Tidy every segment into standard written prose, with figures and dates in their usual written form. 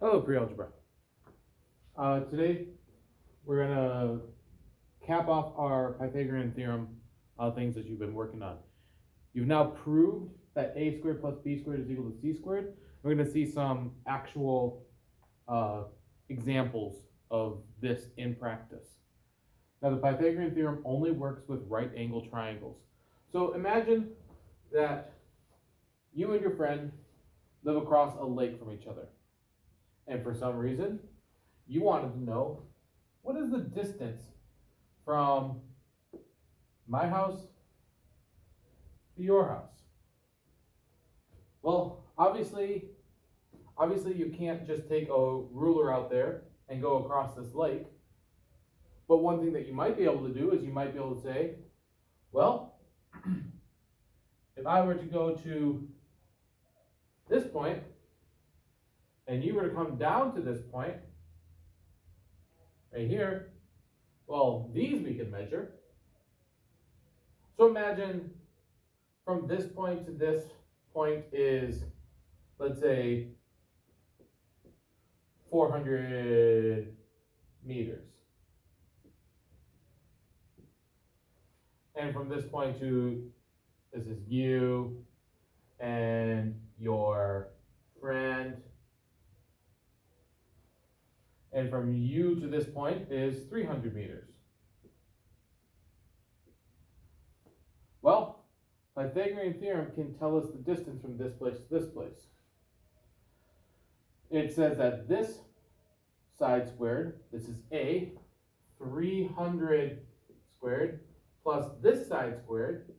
Hello, Pre-Algebra. Today we're going to cap off our Pythagorean theorem things that you've been working on. You've now proved that a squared plus b squared is equal to c squared. We're going to see some actual examples of this in practice. Now, the Pythagorean theorem only works with right angle triangles. So imagine that you and your friend live across a lake from each other. And for some reason, you wanted to know, what is the distance from my house to your house? Well, obviously you can't just take a ruler out there and go across this lake. But one thing that you might be able to do is you might be able to say, well, if I were to go to this point, and you were to come down to this point, right here, well, these we can measure. So imagine from this point to this point is, let's say, 400 meters. And from this point to, this is you and your friend. And from you to this point is 300 meters. Well, Pythagorean theorem can tell us the distance from this place to this place. It says that this side squared, this is A, 300 squared, plus this side squared,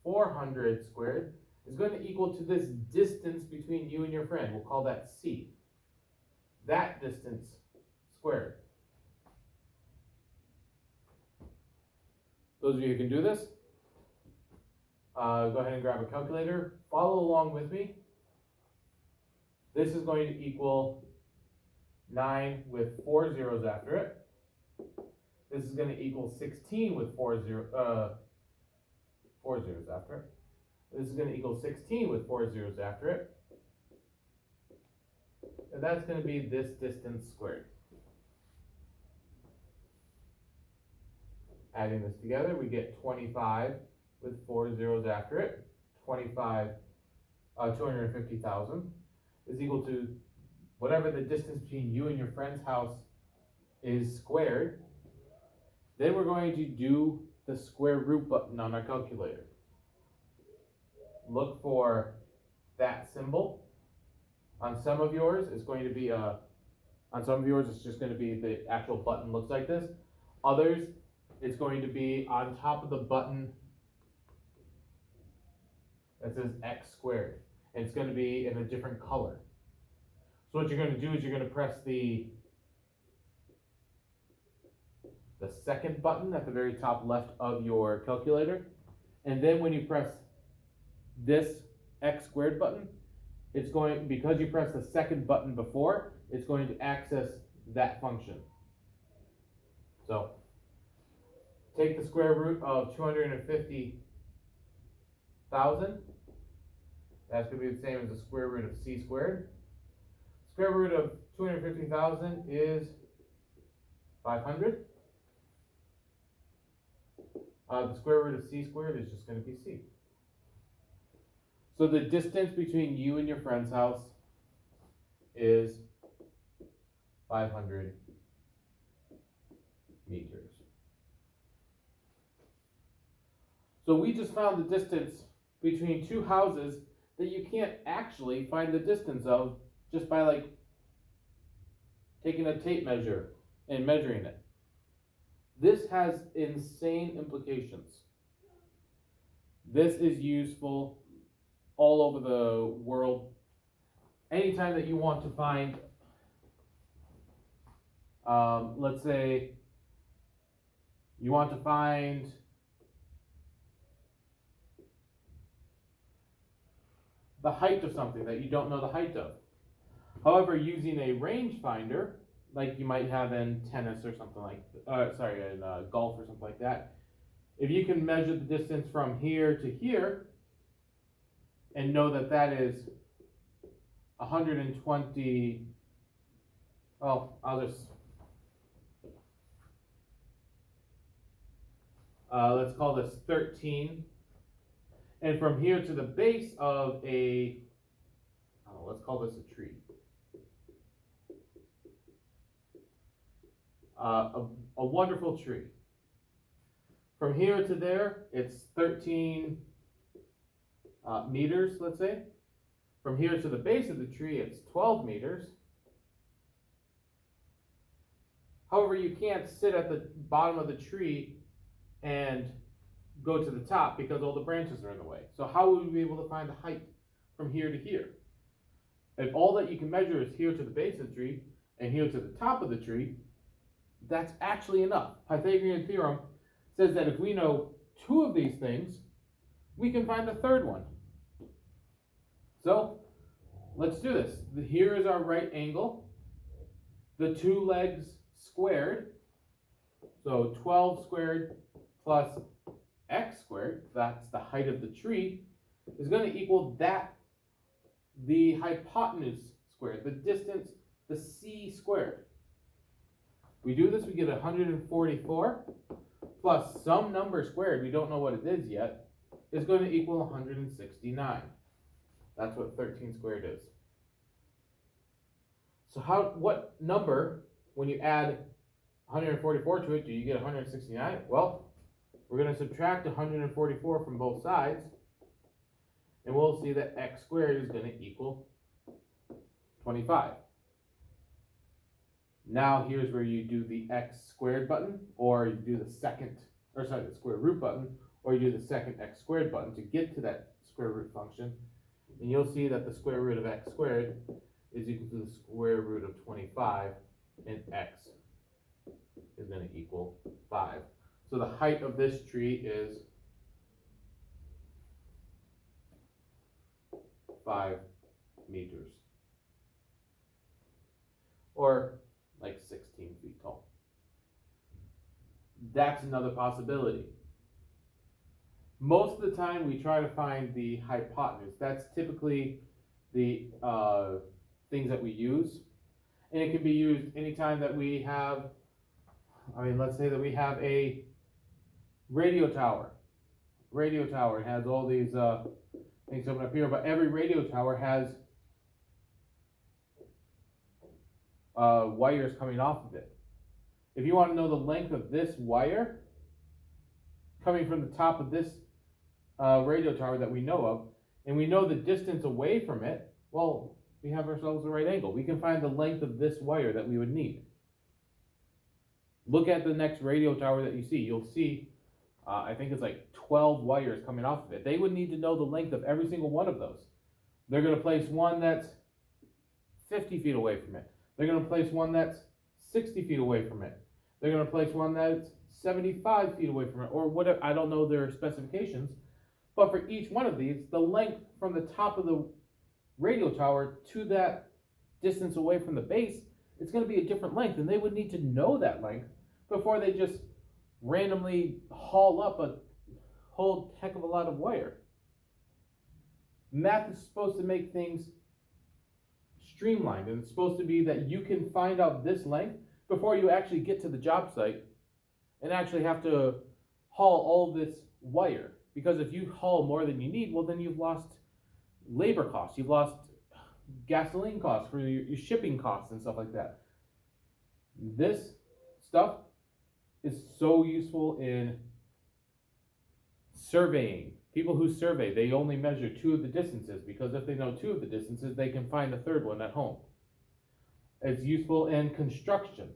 400 squared, is going to equal to this distance between you and your friend. We'll call that C. That distance squared. Those of you who can do this, go ahead and grab a calculator. Follow along with me. This is going to equal 9 with 4 zeros after it. This is going to equal 16 with 4 zeros after it. This is going to equal 16 with 4 zeros after it. And that's going to be this distance squared. Adding this together, we get 25 with 4 zeros after it. 250,000 is equal to whatever the distance between you and your friend's house is squared. Then we're going to do the square root button on our calculator. Look for that symbol. On some of yours, it's going to be on some of yours, it's just going to be the actual button looks like this. Others, it's going to be on top of the button that says x squared. And it's going to be in a different color. So what you're going to do is you're going to press the second button at the very top left of your calculator. And then when you press this x squared button, it's going, because you press the second button before, it's going to access that function. So take the square root of 250,000. That's going to be the same as the square root of c squared. Square root of 250,000 is 500. The square root of c squared is just going to be c. So the distance between you and your friend's house is 500 meters. So we just found the distance between two houses that you can't actually find the distance of just by like taking a tape measure and measuring it. This has insane implications. This is useful all over the world. Anytime that you want to find, let's say you want to find the height of something that you don't know the height of. However, using a rangefinder, like you might have in tennis or something like, in golf or something like that, if you can measure the distance from here to here and know that that is 120 well, I'll just, let's call this 13. And from here to the base of let's call this a tree. A wonderful tree. From here to there, it's 13 meters, let's say. From here to the base of the tree, it's 12 meters. However, you can't sit at the bottom of the tree and go to the top because all the branches are in the way. So how would we be able to find the height from here to here? If all that you can measure is here to the base of the tree and here to the top of the tree, that's actually enough. Pythagorean theorem says that if we know two of these things, we can find the third one. So let's do this. Here is our right angle, the two legs squared, so 12 squared plus x squared, that's the height of the tree, is going to equal the hypotenuse squared, the distance, the c squared. We do this, we get 144 plus some number squared, we don't know what it is yet, is going to equal 169. That's what 13 squared is. So what number, when you add 144 to it, do you get 169? Well, we're going to subtract 144 from both sides, and we'll see that x squared is going to equal 25. Now here's where you do the x squared button, or you do the square root button, or you do the second x squared button to get to that square root function. And you'll see that the square root of x squared is equal to the square root of 25, and x is going to equal 5. So the height of this tree is 5 meters, or like 16 feet tall. That's another possibility. Most of the time we try to find the hypotenuse. That's typically the things that we use. And it can be used anytime that we have, let's say that we have a radio tower. Radio tower, it has all these things coming up here, but every radio tower has wires coming off of it. If you want to know the length of this wire coming from the top of this radio tower that we know of, and we know the distance away from it, well, we have ourselves a right angle. We can find the length of this wire that we would need. Look at the next radio tower that you see. You'll see, I think it's like 12 wires coming off of it. They would need to know the length of every single one of those. They're going to place one that's 50 feet away from it. They're going to place one that's 60 feet away from it. They're going to place one that's 75 feet away from it, or whatever. I don't know their specifications. But for each one of these, the length from the top of the radio tower to that distance away from the base, it's going to be a different length, and they would need to know that length before they just randomly haul up a whole heck of a lot of wire. Math is supposed to make things streamlined, and it's supposed to be that you can find out this length before you actually get to the job site and actually have to haul all this wire. Because if you haul more than you need, well, then you've lost labor costs, you've lost gasoline costs for your shipping costs and stuff like that. This stuff is so useful in surveying. People who survey, they only measure 2 of the distances, because if they know 2 of the distances, they can find the third one at home. It's useful in construction.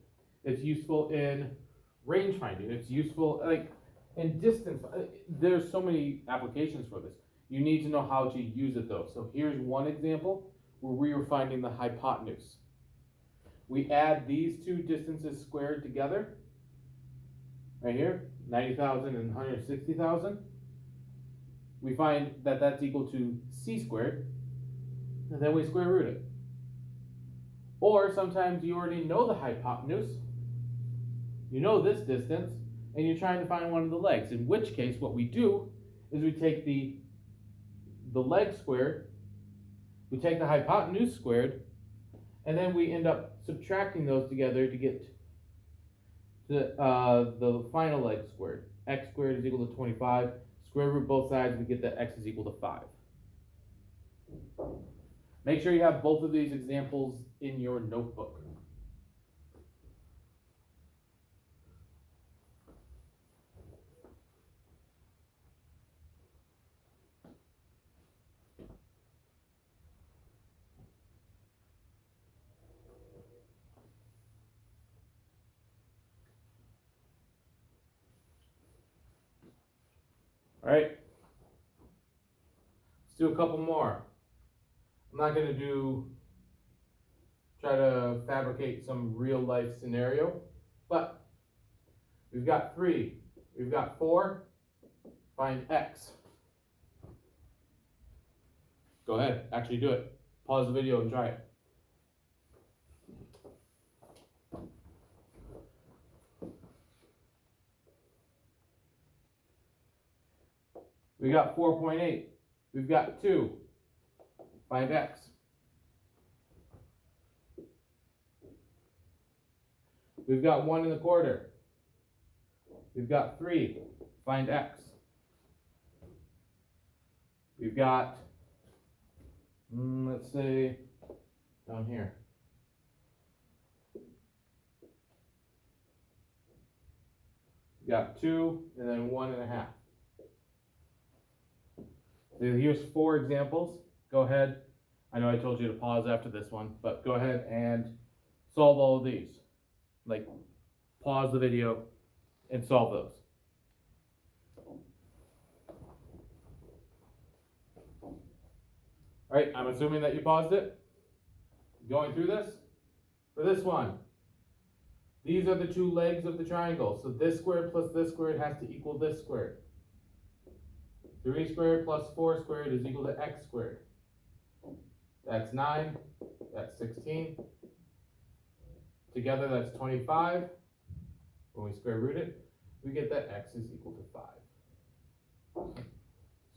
It's useful in range finding. It's useful in distance. There's so many applications for this. You need to know how to use it though. So here's one example where we were finding the hypotenuse. We add these 2 distances squared together, right here, 90,000 and 160,000. We find that that's equal to c squared, and then we square root it. Or sometimes you already know the hypotenuse, you know this distance, and you're trying to find one of the legs, in which case what we do is we take the leg squared, we take the hypotenuse squared, and then we end up subtracting those together to get the final leg squared. X squared is equal to 25. Square root both sides, we get that x is equal to 5. Make sure you have both of these examples in your notebook. All right, let's do a couple more. I'm not going to try to fabricate some real life scenario, but we've got 3, we've got 4, find x. Go ahead, actually do it. Pause the video and try it. We got 4.8. We've got 2. Find x. We've got 1 1/4. We've got 3. Find x. We've got, let's say, down here. We've got 2 and then 1 1/2. So here's 4 examples. Go ahead. I know I told you to pause after this one, but go ahead and solve all of these. Like, pause the video and solve those. All right, I'm assuming that you paused it. Going through this. For this one, these are the 2 legs of the triangle. So this squared plus this squared has to equal this squared. 3 squared plus 4 squared is equal to x squared. That's 9. That's 16. Together, that's 25. When we square root it, we get that x is equal to 5. Let's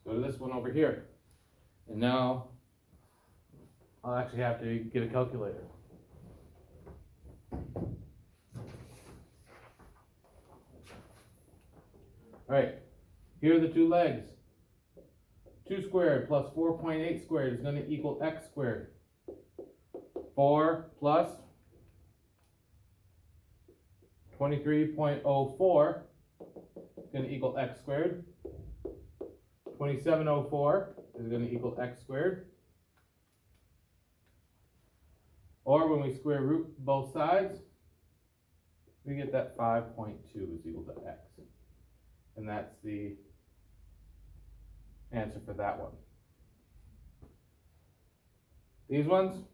go to this one over here. And now, I'll actually have to get a calculator. All right, here are the 2 legs. 2 squared plus 4.8 squared is going to equal x squared. 4 plus 23.04 is going to equal x squared. 2704 is going to equal x squared. Or when we square root both sides, we get that 5.2 is equal to x. And that's the answer for that one. These ones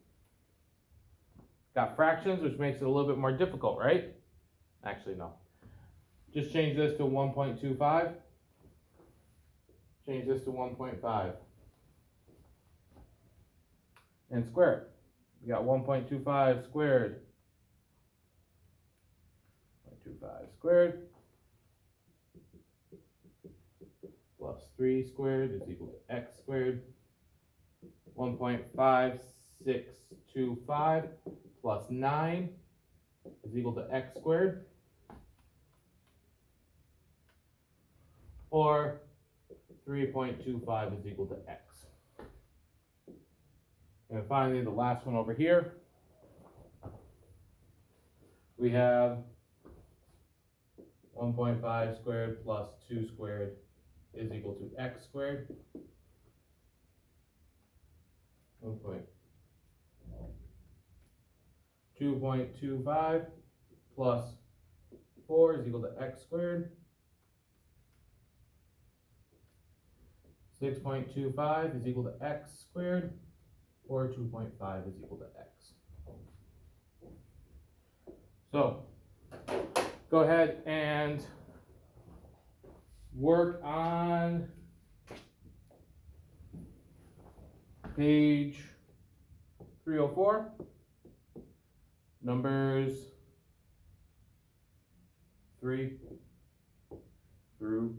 got fractions, which makes it a little bit more difficult, right? Actually, no. Just change this to 1.25. Change this to 1.5. And square it. We got 1.25 squared. 0.25 squared plus 3 squared is equal to x squared. 1.5625 plus 9 is equal to x squared. Or 3.25 is equal to x. And finally, the last one over here, we have 1.5 squared plus 2 squared is equal to x squared. 2.25 plus 4 is equal to x squared. 6.25 is equal to x squared, or 2.5 is equal to x. So, go ahead and work on page 304, numbers 3 through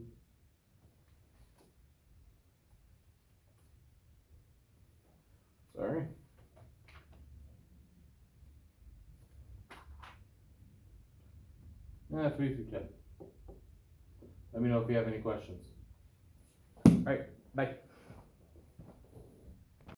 5. 3 through 10. Let me know if you have any questions. Alright, bye.